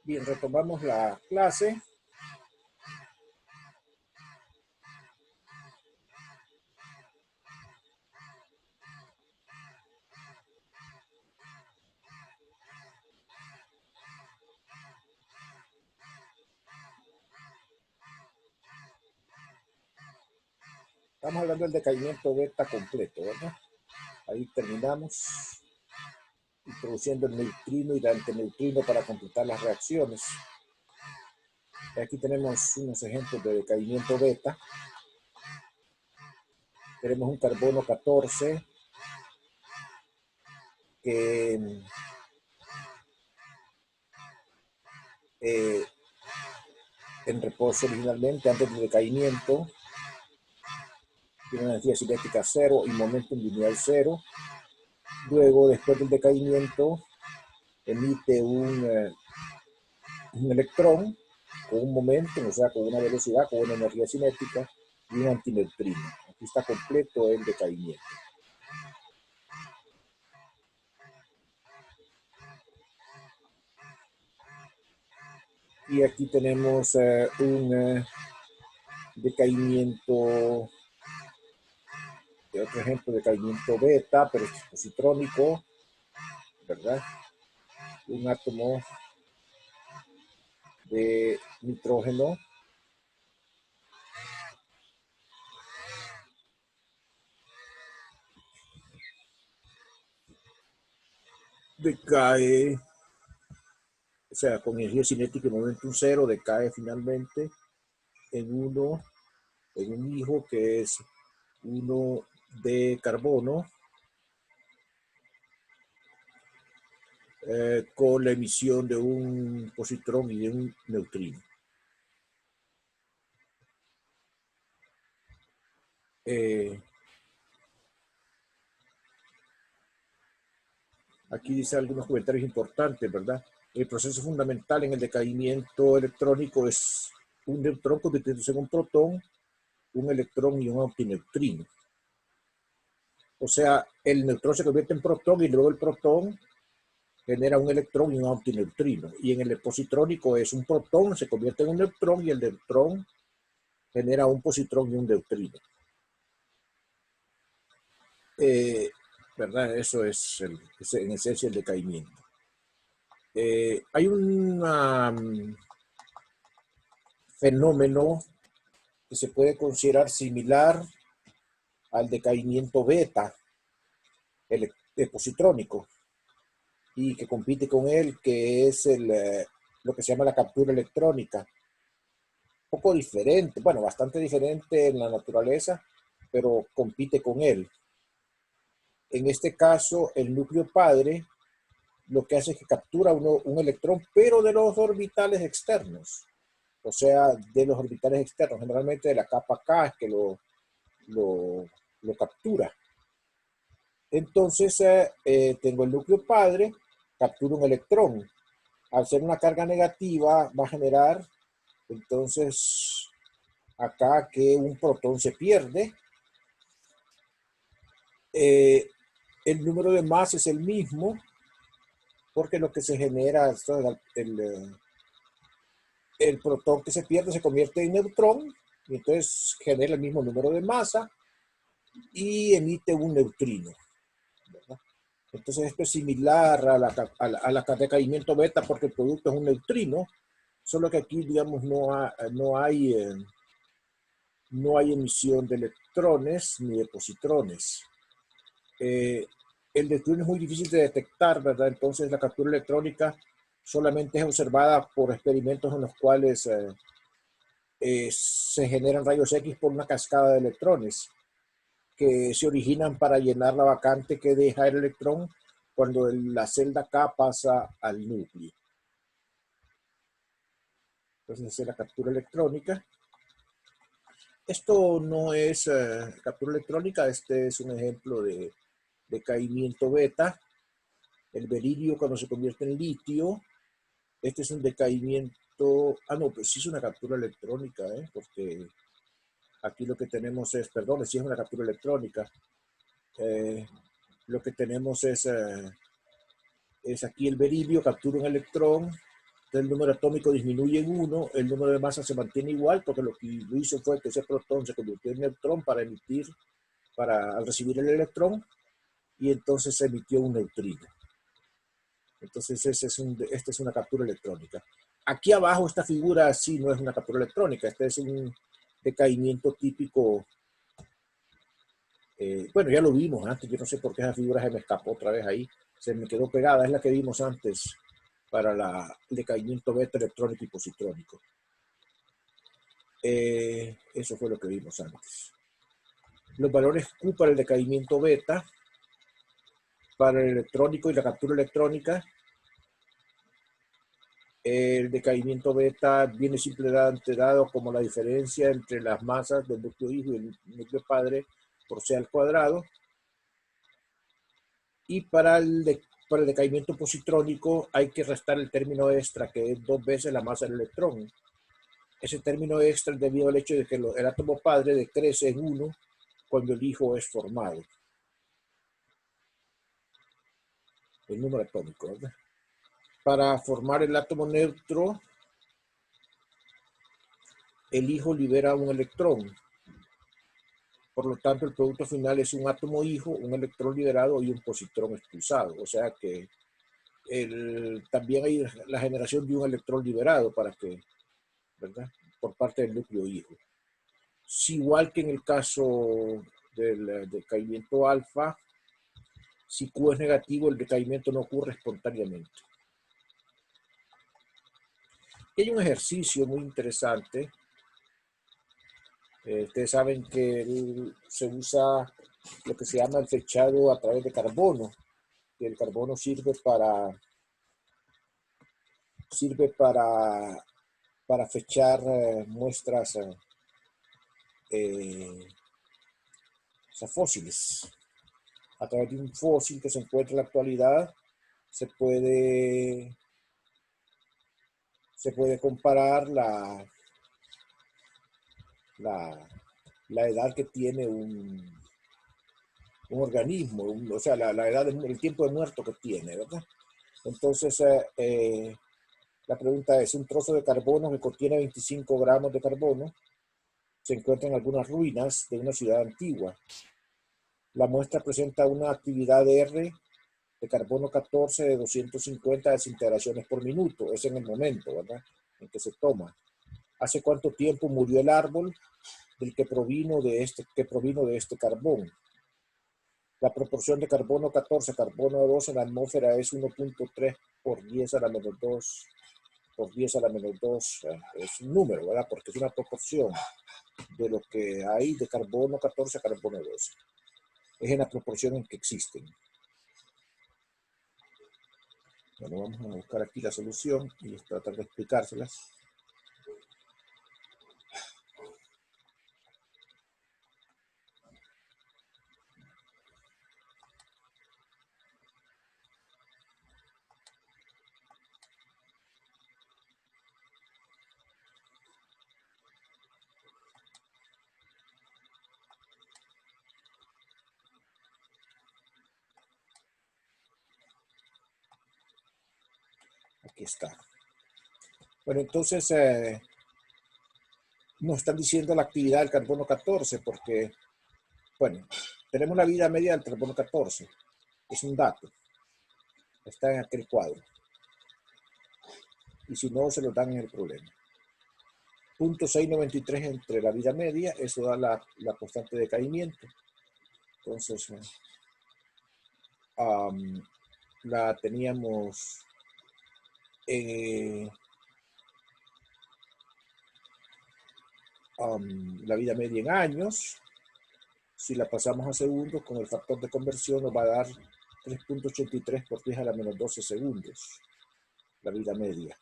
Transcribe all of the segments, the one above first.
Bien, retomamos la clase. Estamos hablando del decaimiento beta completo, ¿verdad? Ahí terminamos introduciendo el neutrino y el antineutrino para completar las reacciones. Aquí tenemos unos ejemplos de decaimiento beta. Tenemos un carbono 14 que en reposo originalmente, antes del decaimiento, tiene una energía cinética 0 y momentum lineal 0. Luego, después del decaimiento, emite un electrón con un momento, o sea, con una velocidad, con una energía cinética y un antineutrino. Aquí está completo el decaimiento. Y aquí tenemos un decaimiento, otro ejemplo de decaimiento beta, pero es positrónico, ¿verdad? Un átomo de nitrógeno decae, o sea, con energía cinética y momentum 0, decae finalmente en un hijo que es 1 de carbono, con la emisión de un positrón y de un neutrino. Aquí dice algunos comentarios importantes, ¿verdad? El proceso fundamental en el decaimiento electrónico es un neutrón convirtiéndose en un protón, un electrón y un antineutrino. O sea, el neutrón se convierte en protón y luego el protón genera un electrón y un antineutrino. Y en el positrónico es un protón, se convierte en un neutrón y el neutrón genera un positrón y un neutrino. ¿Verdad? Eso es en esencia el decaimiento. Hay un fenómeno que se puede considerar similar al decaimiento beta, el positrónico, y que compite con él, que es lo que se llama la captura electrónica. Un poco diferente, bueno, bastante diferente en la naturaleza, pero compite con él. En este caso, el núcleo padre lo que hace es que captura un electrón, pero de los orbitales externos. O sea, de los orbitales externos, generalmente de la capa K es que lo captura. Entonces, tengo el núcleo padre, captura un electrón. Al ser una carga negativa, va a generar, entonces, acá que un protón se pierde. El número de masas es el mismo, porque lo que se genera es el protón que se pierde se convierte en neutrón, y entonces genera el mismo número de masa y emite un neutrino, ¿verdad? Entonces esto es similar a la decaimiento beta porque el producto es un neutrino, solo que aquí, digamos, no hay emisión de electrones ni de positrones. El neutrino es muy difícil de detectar, ¿verdad? Entonces la captura electrónica solamente es observada por experimentos en los cuales se generan rayos X por una cascada de electrones que se originan para llenar la vacante que deja el electrón cuando la celda K pasa al núcleo. Entonces es la captura electrónica. Esto no es captura electrónica, este es un ejemplo de decaimiento beta. El berilio cuando se convierte en litio. Este es un decaimiento, no, pues sí es una captura electrónica, porque aquí lo que tenemos es, perdón, sí es una captura electrónica. Lo que tenemos es aquí el berilio, captura un electrón el número atómico disminuye en 1, el número de masa se mantiene igual, porque lo que lo hizo fue que ese protón se convirtió en neutrón al recibir el electrón, y entonces se emitió un neutrino. Entonces esta es una captura electrónica. Aquí abajo esta figura sí no es una captura electrónica, este es un decaimiento típico. Bueno, ya lo vimos antes, yo no sé por qué esa figura se me escapó otra vez ahí, se me quedó pegada, es la que vimos antes para el decaimiento beta electrónico y positrónico. Eso fue lo que vimos antes. Los valores Q para el decaimiento beta, para el electrónico y la captura electrónica. El decaimiento beta viene simplemente dado como la diferencia entre las masas del núcleo hijo y el núcleo padre por C al cuadrado. Y para el decaimiento positrónico hay que restar el término extra, que es 2 veces la masa del electrón. Ese término extra es debido al hecho de que el átomo padre decrece en 1 cuando el hijo es formado. El número atómico, ¿verdad? Para formar el átomo neutro, el hijo libera un electrón. Por lo tanto, el producto final es un átomo hijo, un electrón liberado y un positrón expulsado. O sea que también hay la generación de un electrón liberado ¿verdad? Por parte del núcleo hijo. Es igual que en el caso del decaimiento alfa, si Q es negativo, el decaimiento no ocurre espontáneamente. Y hay un ejercicio muy interesante. Ustedes saben que se usa lo que se llama el fechado a través de carbono. Que el carbono sirve para fechar muestras fósiles. A través de un fósil que se encuentra en la actualidad, se puede comparar la edad que tiene un organismo, o sea, la edad, el tiempo de muerto que tiene, ¿verdad? Entonces, la pregunta es, un trozo de carbono que contiene 25 gramos de carbono se encuentra en algunas ruinas de una ciudad antigua. La muestra presenta una actividad R de carbono 14 de 250 desintegraciones por minuto. Es en el momento, ¿verdad?, en que se toma. ¿Hace cuánto tiempo murió el árbol que provino de este carbón? La proporción de carbono 14 a carbono 2 en la atmósfera es 1.3 por 10 a la menos 2 por 10 a la menos 2. Es un número, ¿verdad? Porque es una proporción de lo que hay de carbono 14 a carbono 12. Es en la proporción en que existen. Bueno, vamos a buscar aquí la solución y tratar de explicárselas. Aquí está. Bueno, entonces nos están diciendo la actividad del carbono 14 porque, bueno, tenemos la vida media del carbono 14. Es un dato. Está en aquel cuadro. Y si no, se lo dan en el problema. 0.693 entre la vida media, eso da la constante de decaimiento. Entonces, la teníamos la vida media en años. Si la pasamos a segundos, con el factor de conversión nos va a dar 3.83 por 10 a la menos 12 segundos, la vida media.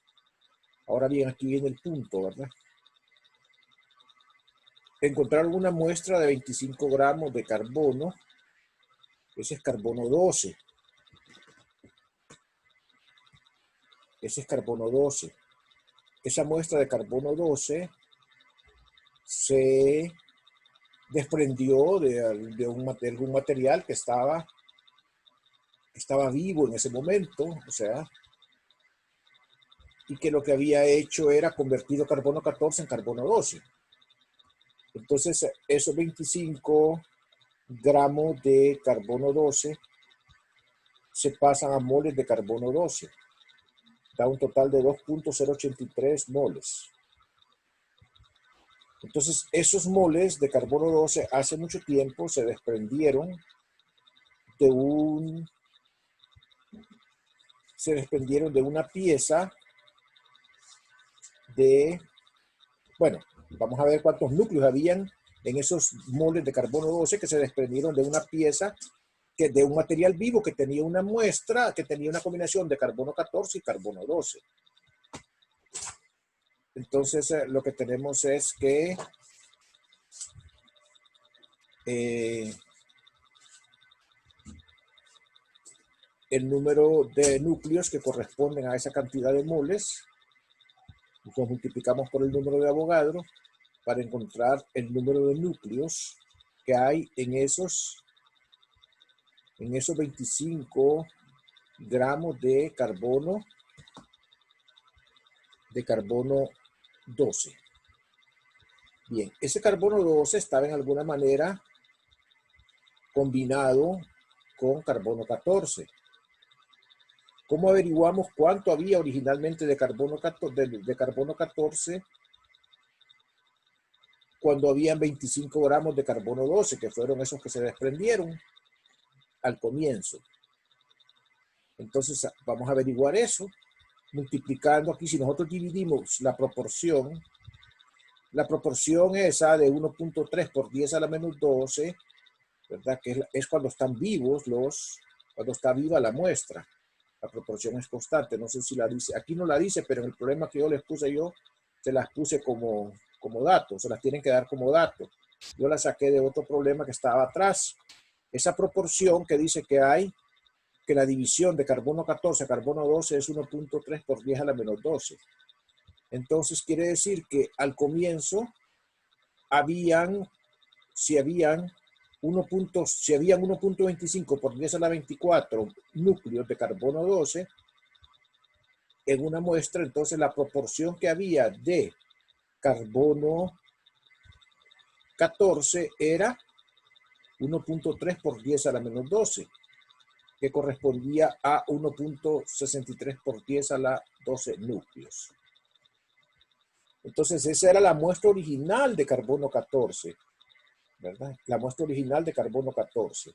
Ahora bien, aquí viene el punto, ¿verdad? Encontrar una muestra de 25 gramos de carbono, ese es carbono 12. Ese es carbono 12. Esa muestra de carbono 12 se desprendió de algún material que estaba vivo en ese momento, o sea, y que lo que había hecho era convertido carbono 14 en carbono 12. Entonces, esos 25 gramos de carbono 12 se pasan a moles de carbono 12. Da un total de 2.083 moles. Entonces, esos moles de carbono 12 hace mucho tiempo se desprendieron de una pieza de, bueno, vamos a ver cuántos núcleos habían en esos moles de carbono 12 que se desprendieron de una pieza de un material vivo que tenía una muestra, que tenía una combinación de carbono 14 y carbono 12. Entonces, lo que tenemos es que el número de núcleos que corresponden a esa cantidad de moles, los multiplicamos por el número de Avogadro para encontrar el número de núcleos que hay en esos 25 gramos de carbono 12. Bien, ese carbono 12 estaba en alguna manera combinado con carbono 14. ¿Cómo averiguamos cuánto había originalmente de carbono 14 cuando habían 25 gramos de carbono 12, que fueron esos que se desprendieron al comienzo? Entonces, vamos a averiguar eso multiplicando aquí. Si nosotros dividimos la proporción esa de 1.3 por 10 a la menos 12, ¿verdad? Que es cuando están vivos cuando está viva la muestra. La proporción es constante. No sé si la dice. Aquí no la dice, pero en el problema que yo les puse se las puse como datos. Se las tienen que dar como datos. Yo la saqué de otro problema que estaba atrás. Esa proporción que dice que la división de carbono 14 a carbono 12 es 1.3 por 10 a la menos 12. Entonces quiere decir que al comienzo si habían 1.25 por 10 a la 24 núcleos de carbono 12 en una muestra, entonces la proporción que había de carbono 14 era 1.3 por 10 a la menos 12, que correspondía a 1.63 por 10 a la 12 núcleos. Entonces, esa era la muestra original de carbono 14, ¿verdad? La muestra original de carbono 14.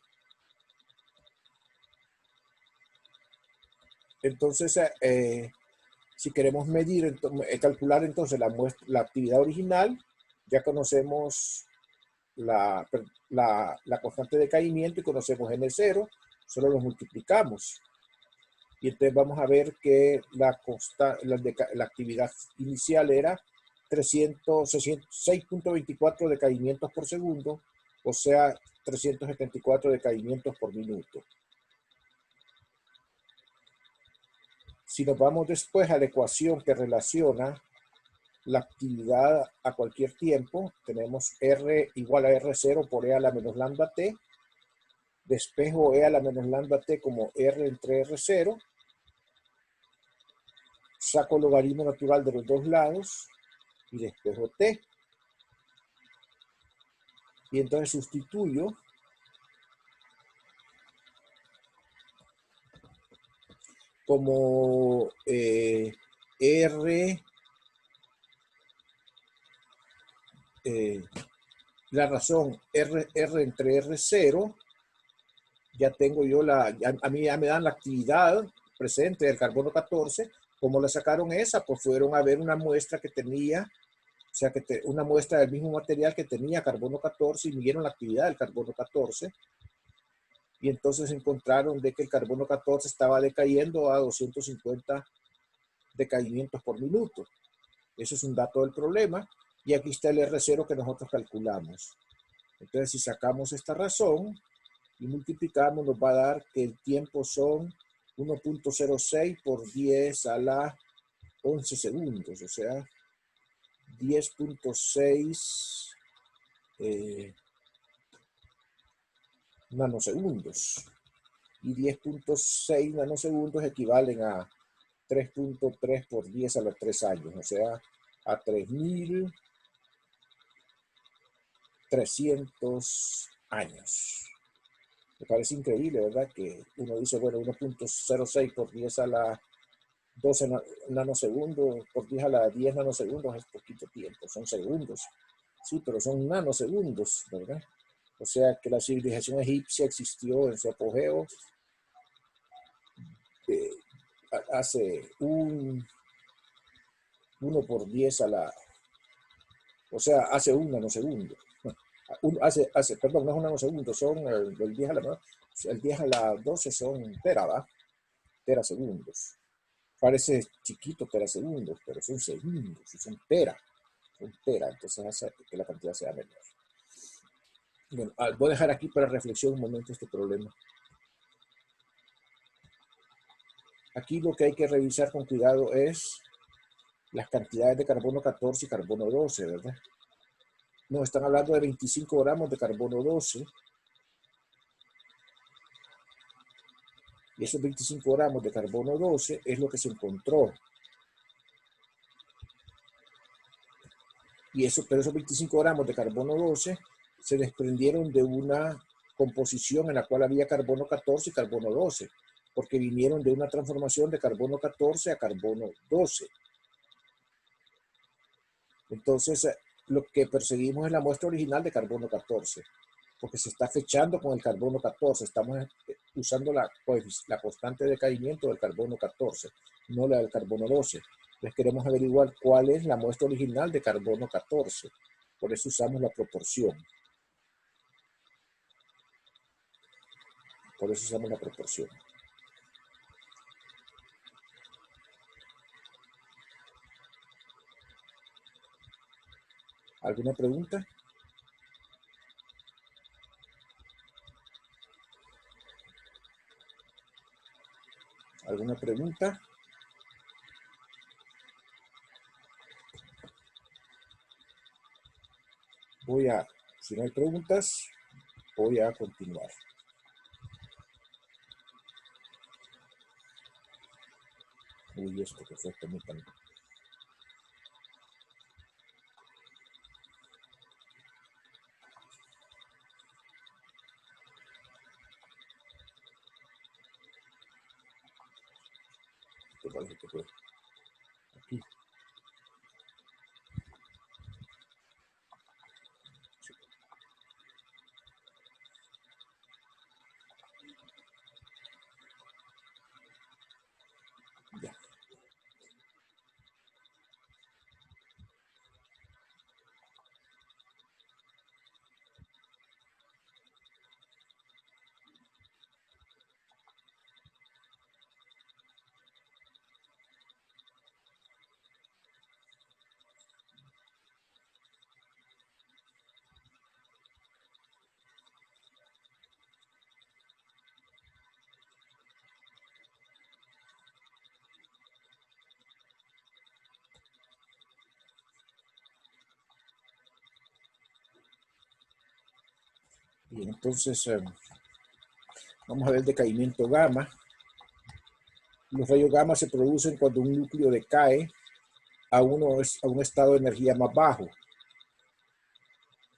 Entonces, si queremos calcular entonces la actividad original, ya conocemos la constante de caimiento y conocemos N0, solo los multiplicamos. Y entonces vamos a ver que la actividad inicial era 6.24 decaimientos por segundo, o sea, 374 decaimientos por minuto. Si nos vamos después a la ecuación que relaciona la actividad a cualquier tiempo, tenemos R igual a R0 por E a la menos lambda T. Despejo E a la menos lambda T como R entre R0. Saco el logaritmo natural de los dos lados y despejo T. Y entonces sustituyo como R, la razón R entre R0, ya tengo yo a mí ya me dan la actividad presente del carbono 14. ¿Cómo la sacaron esa? Pues fueron a ver una muestra que tenía, o sea, una muestra del mismo material que tenía carbono 14 y midieron la actividad del carbono 14. Y entonces encontraron de que el carbono 14 estaba decayendo a 250 decaimientos por minuto. Eso es un dato del problema. Y aquí está el R0 que nosotros calculamos. Entonces, si sacamos esta razón y multiplicamos, nos va a dar que el tiempo son 1.06 por 10 a la 11 segundos, o sea, 10.6 nanosegundos. Y 10.6 nanosegundos equivalen a 3.3 por 10 a los 3 años, o sea, a 3.300 años. Me parece increíble, ¿verdad? Que uno dice, bueno, 1.06 por 10 a la 12 nanosegundos, por 10 a la 10 nanosegundos es poquito tiempo, son segundos. Sí, pero son nanosegundos, ¿verdad? O sea que la civilización egipcia existió en su apogeo hace 1 por 10 a la, o sea, hace un nanosegundo. Perdón, no es un nanosegundo, son el 10 a la, el 10 a la 12 son terasegundos. Parece chiquito terasegundos, pero son segundos, son tera, entonces hace que la cantidad sea menor. Bueno, voy a dejar aquí para reflexión un momento este problema. Aquí lo que hay que revisar con cuidado es las cantidades de carbono 14 y carbono 12, ¿verdad? Nos están hablando de 25 gramos de carbono 12. Y esos 25 gramos de carbono 12 es lo que se encontró. Pero esos 25 gramos de carbono 12 se desprendieron de una composición en la cual había carbono 14 y carbono 12, porque vinieron de una transformación de carbono 14 a carbono 12. Entonces, lo que perseguimos es la muestra original de carbono 14, porque se está fechando con el carbono 14. Estamos usando la constante de caimiento del carbono 14, no la del carbono 12. Entonces queremos averiguar cuál es la muestra original de carbono 14. Por eso usamos la proporción. ¿Alguna pregunta? ¿Alguna pregunta? Si no hay preguntas, voy a continuar. Uy, esto que fue, permítanme. Aquí. Ya. Bien, entonces vamos a ver el decaimiento gamma. Los rayos gamma se producen cuando un núcleo decae a un estado de energía más bajo.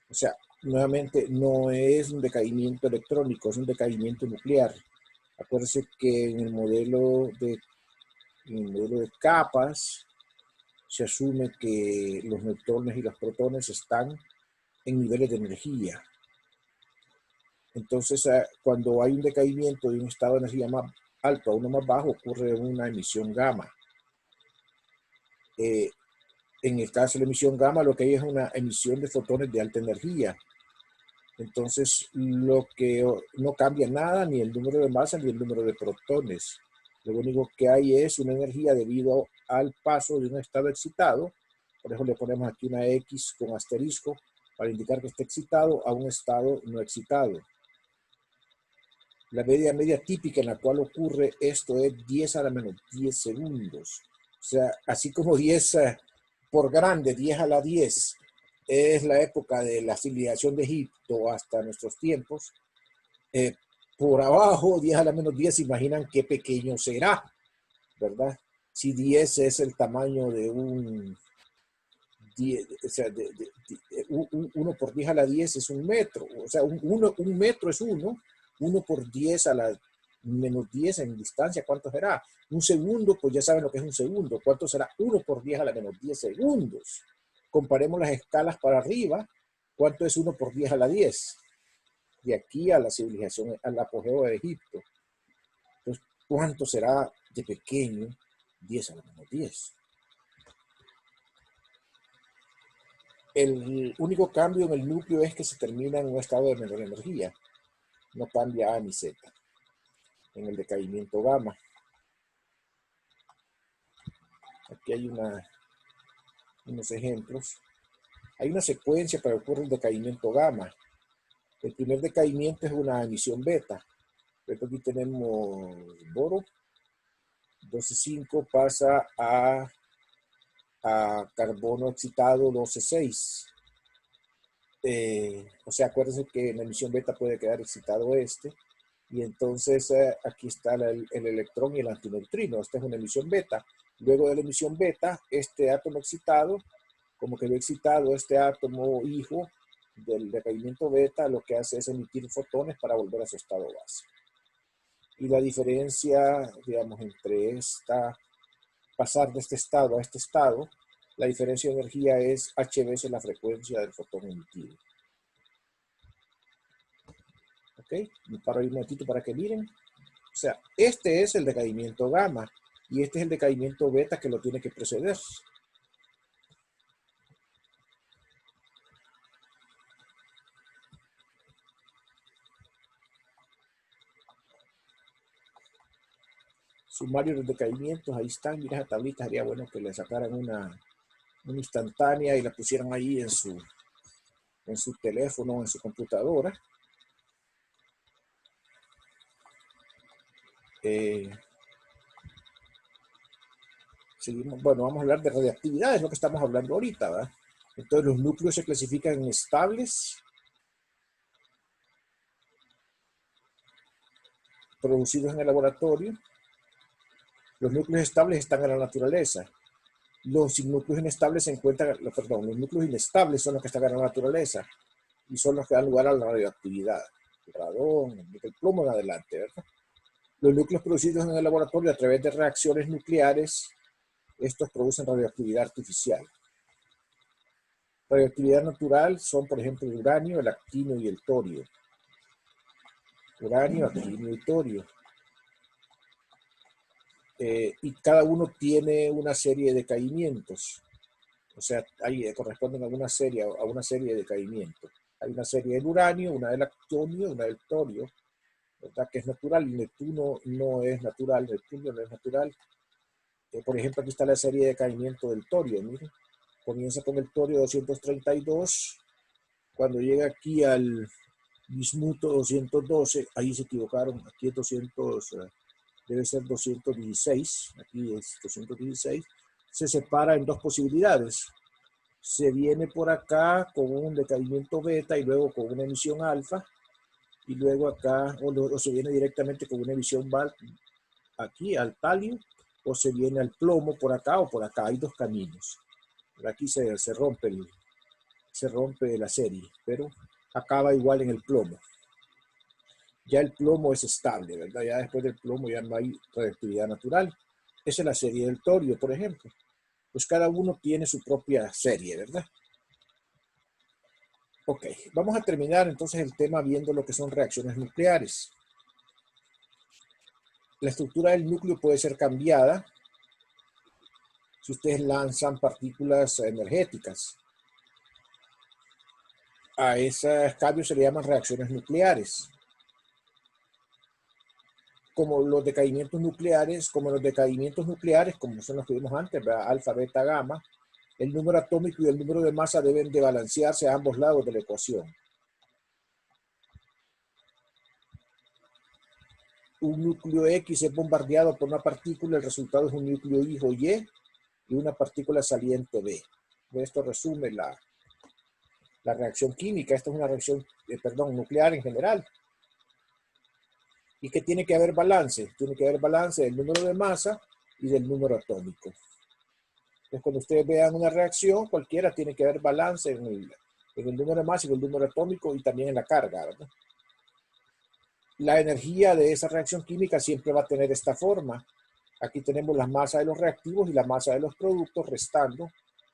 O sea, nuevamente no es un decaimiento electrónico, es un decaimiento nuclear. Acuérdense que en el modelo de capas se asume que los neutrones y los protones están en niveles de energía. Entonces, cuando hay un decaimiento de un estado de energía más alto a uno más bajo, ocurre una emisión gamma. En el caso de la emisión gamma, lo que hay es una emisión de fotones de alta energía. Entonces, lo que no cambia nada, ni el número de masa, ni el número de protones. Lo único que hay es una energía debido al paso de un estado excitado. Por eso le ponemos aquí una X con asterisco para indicar que está excitado a un estado no excitado. La media típica en la cual ocurre esto es 10 a la menos 10 segundos. O sea, así como 10 por grande, 10 a la 10 es la época de la civilización de Egipto hasta nuestros tiempos. Por abajo, 10 a la menos 10, se imaginan qué pequeño será, ¿verdad? Si 10 es el tamaño de un 10, o sea, 1 por 10 a la 10 es un metro. O sea, un metro es 1 por 10 a la menos 10 en distancia, ¿cuánto será? Un segundo, pues ya saben lo que es un segundo. ¿Cuánto será? 1 por 10 a la menos 10 segundos. Comparemos las escalas para arriba. ¿Cuánto es 1 por 10 a la 10? De aquí a la civilización, al apogeo de Egipto. Entonces, ¿cuánto será de pequeño 10 a la menos 10? El único cambio en el núcleo es que se termina en un estado de menor energía. No cambia A ni Z. En el decaimiento gamma. Aquí hay unos ejemplos. Hay una secuencia para que ocurra el decaimiento gamma. El primer decaimiento es una emisión beta. Aquí tenemos boro. 12,5 pasa a carbono excitado 12,6. O sea, acuérdense que en la emisión beta puede quedar excitado y entonces aquí está el electrón y el antineutrino. Esta es una emisión beta. Luego de la emisión beta, este átomo excitado, como quedó excitado este átomo hijo del decaimiento beta, lo que hace es emitir fotones para volver a su estado base. Y la diferencia, digamos, entre pasar de este estado a este estado, la diferencia de energía es H veces la frecuencia del fotón emitido. ¿Ok? Me paro ahí un momentito para que miren. O sea, este es el decaimiento gamma y este es el decaimiento beta que lo tiene que preceder. Sumario de los decaimientos, ahí están. Mira esa tablita, sería bueno que le sacaran una instantánea y la pusieran ahí en su teléfono, en su computadora. Seguimos, bueno, vamos a hablar de radiactividad, es lo que estamos hablando ahorita, ¿verdad? Entonces los núcleos se clasifican en estables, producidos en el laboratorio. Los núcleos estables están en la naturaleza. Los núcleos inestables se encuentran, perdón, los núcleos inestables son los que están en la naturaleza y son los que dan lugar a la radioactividad. El radón, el plomo en adelante, ¿verdad? Los núcleos producidos en el laboratorio a través de reacciones nucleares, estos producen radioactividad artificial. Radioactividad natural son, por ejemplo, el uranio, el actino y el torio. Uranio, actino y torio. Y cada uno tiene una serie de decaimientos. O sea, ahí corresponden a una serie de decaimientos. Hay una serie del uranio, una del actinio, una del torio, ¿verdad? Que es natural. El Neptuno no es natural, el Neptuno no es natural. Por ejemplo, aquí está la serie de decaimiento del torio, miren. Comienza con el torio 232. Cuando llega aquí al bismuto 212, ahí se equivocaron, aquí es 200, debe ser 216, aquí es 216, se separa en dos posibilidades. Se viene por acá con un decaimiento beta y luego con una emisión alfa, y luego acá, o se viene directamente con una emisión aquí al talio, o se viene al plomo por acá o por acá. Hay dos caminos. Por aquí se rompe la serie, pero acaba igual en el plomo. Ya el plomo es estable, ¿verdad? Ya después del plomo ya no hay radioactividad natural. Esa es la serie del torio, por ejemplo. Pues cada uno tiene su propia serie, ¿verdad? Ok, vamos a terminar entonces el tema viendo lo que son reacciones nucleares. La estructura del núcleo puede ser cambiada si ustedes lanzan partículas energéticas. A esos cambios se le llaman reacciones nucleares. Como los decaimientos nucleares, como son los que vimos antes, ¿verdad? Alfa, beta, gamma, el número atómico y el número de masa deben de balancearse a ambos lados de la ecuación. Un núcleo X es bombardeado por una partícula, el resultado es un núcleo hijo Y y una partícula saliente B. Esto resume la reacción química. Esta es una reacción, nuclear en general. ¿Y que tiene que haber balance? Tiene que haber balance del número de masa y del número atómico. Entonces, cuando ustedes vean una reacción, cualquiera tiene que haber balance en el número de masa y el número atómico y también en la carga, ¿verdad? La energía de esa reacción química siempre va a tener esta forma. Aquí tenemos la masa de los reactivos y la masa de los productos restando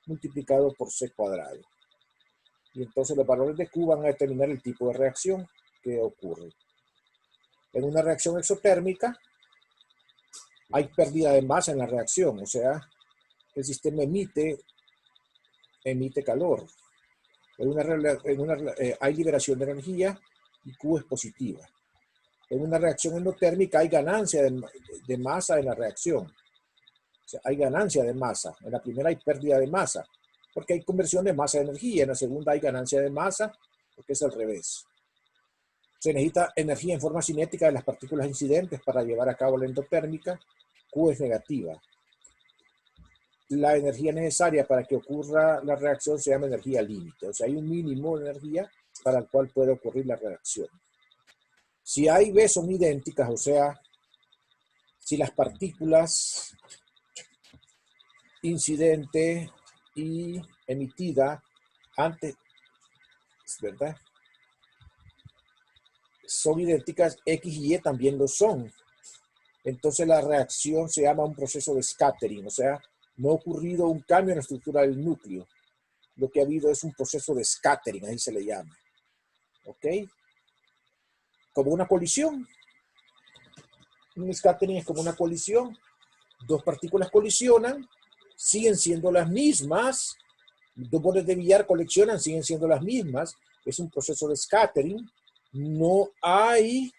multiplicado por C cuadrado. Y entonces los valores de Q van a determinar el tipo de reacción que ocurre. En una reacción exotérmica hay pérdida de masa en la reacción, o sea, el sistema emite calor. Hay liberación de energía y Q es positiva. En una reacción endotérmica hay ganancia de masa en la reacción. O sea, hay ganancia de masa. En la primera hay pérdida de masa, porque hay conversión de masa a energía. En la segunda hay ganancia de masa, porque es al revés. Se necesita energía en forma cinética de las partículas incidentes para llevar a cabo la endotérmica. Q es negativa. La energía necesaria para que ocurra la reacción se llama energía límite. O sea, hay un mínimo de energía para el cual puede ocurrir la reacción. Si A y B son idénticas, o sea, si las partículas incidente y emitida antes, ¿verdad?, son idénticas, X y Y también lo son. Entonces la reacción se llama un proceso de scattering, o sea, no ha ocurrido un cambio en la estructura del núcleo. Lo que ha habido es un proceso de scattering, ahí se le llama. ¿Ok? Como una colisión. Un scattering es como una colisión. Dos partículas colisionan, siguen siendo las mismas. Dos bolas de billar coleccionan, siguen siendo las mismas. Es un proceso de scattering. No hay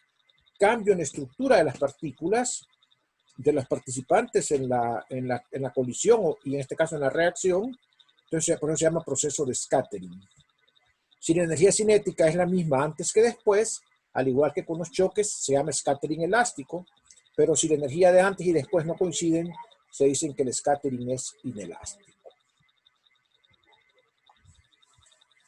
cambio en la estructura de las partículas, de los participantes en la colisión y en este caso en la reacción. Entonces, por eso se llama proceso de scattering. Si la energía cinética es la misma antes que después, al igual que con los choques, se llama scattering elástico, pero si la energía de antes y después no coinciden, se dicen que el scattering es inelástico.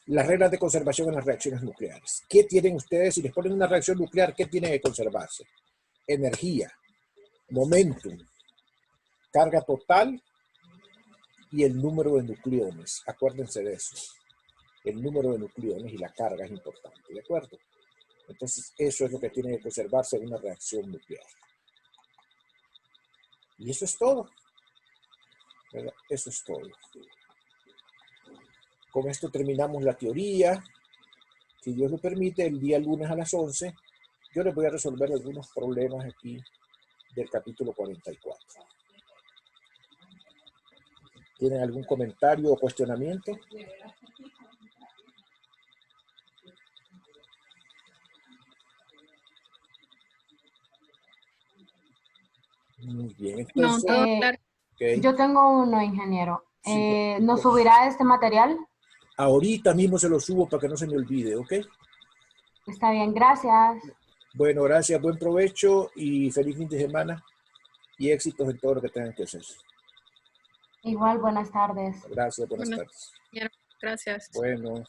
Las reglas de conservación en las reacciones nucleares. ¿Qué tienen ustedes? Si les ponen una reacción nuclear, ¿qué tiene que conservarse? Energía, momentum, carga total y el número de nucleones. Acuérdense de eso. El número de nucleones y la carga es importante, ¿de acuerdo? Entonces, eso es lo que tiene que conservarse en una reacción nuclear. Y eso es todo. ¿Verdad? Eso es todo. Con esto terminamos la teoría. Si Dios lo permite, el día lunes a las 11, yo les voy a resolver algunos problemas aquí del capítulo 44. ¿Tienen algún comentario o cuestionamiento? Muy bien, No, entonces, todo claro. okay. Yo tengo uno, ingeniero. Sí, ¿Nos subirá este material? ahorita mismo se lo subo para que no se me olvide, ¿ok? Está bien, gracias. Bueno, gracias, buen provecho y feliz fin de semana y éxitos en todo lo que tengan que hacer. Igual, buenas tardes. Gracias, buenas tardes. Gracias. Bueno.